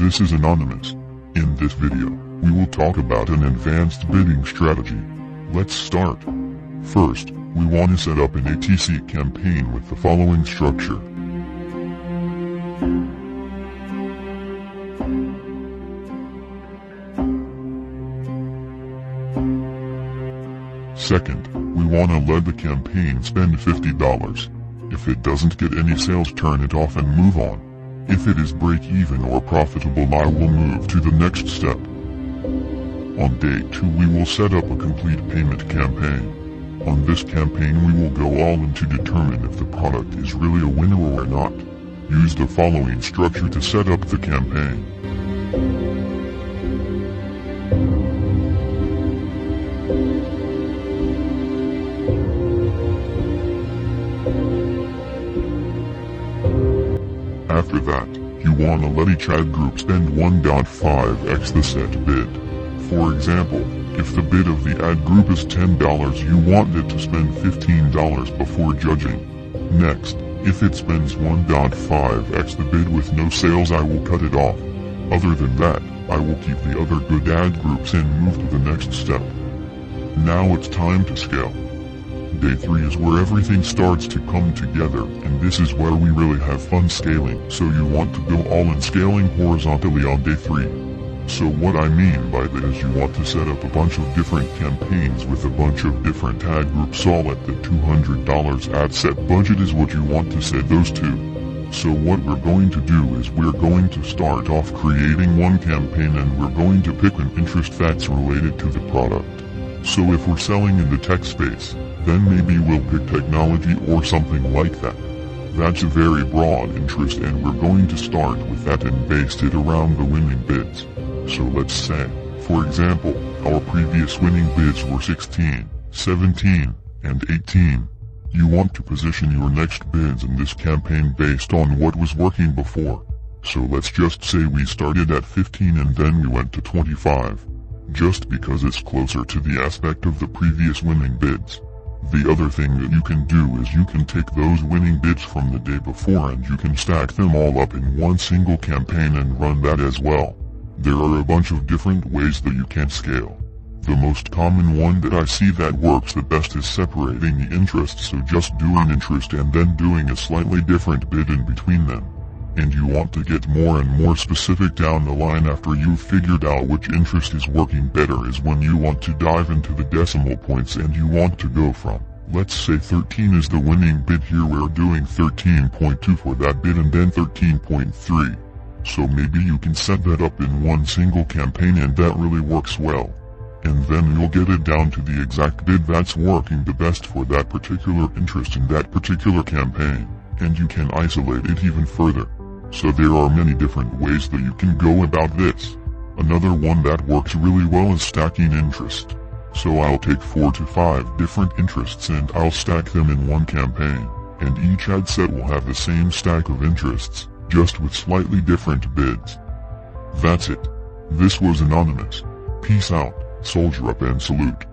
This is Anonymous. In this video, we will talk about an advanced bidding strategy. Let's start. First, we want to set up an ATC campaign with the following structure. Second, we want to let the campaign spend $50. If it doesn't get any sales, turn it off and move on. If it is break even or profitable, I will move to the next step. On day 2 we will set up a complete payment campaign. On this campaign we will go all in to determine if the product is really a winner or not. Use the following structure to set up the campaign. After that, you want to let each ad group spend 1.5x the set bid. For example, if the bid of the ad group is $10, you want it to spend $15 before judging. Next, if it spends 1.5x the bid with no sales, I will cut it off. Other than that, I will keep the other good ad groups and move to the next step. Now it's time to scale. Day 3 is where everything starts to come together, and this is where we really have fun scaling. So you want to go all in scaling horizontally on day 3. So what I mean by that is you want to set up a bunch of different campaigns with a bunch of different ad groups all at the $200 ad set budget is what you want to set those to. So what we're going to do is we're going to start off creating one campaign, and we're going to pick an interest that's related to the product. So if we're selling in the tech space, then maybe we'll pick technology or something like that. That's a very broad interest, and we're going to start with that and base it around the winning bids. So let's say, for example, our previous winning bids were 16, 17, and 18. You want to position your next bids in this campaign based on what was working before. So let's just say we started at 15 and then we went to 25. Just because it's closer to the aspect of the previous winning bids. The other thing that you can do is you can take those winning bids from the day before and you can stack them all up in one single campaign and run that as well. There are a bunch of different ways that you can scale. The most common one that I see that works the best is separating the interests, so just do an interest and then doing a slightly different bid in between them. And you want to get more and more specific down the line after you've figured out which interest is working better is when you want to dive into the decimal points, and you want to go from, let's say 13 is the winning bid here, we're doing 13.2 for that bid and then 13.3. So maybe you can set that up in one single campaign and that really works well. And then you'll get it down to the exact bid that's working the best for that particular interest in that particular campaign, and you can isolate it even further. So there are many different ways that you can go about this. Another one that works really well is stacking interest. So I'll take 4 to 5 different interests and I'll stack them in one campaign, and each ad set will have the same stack of interests, just with slightly different bids. That's it. This was Anonymous. Peace out, soldier up and salute.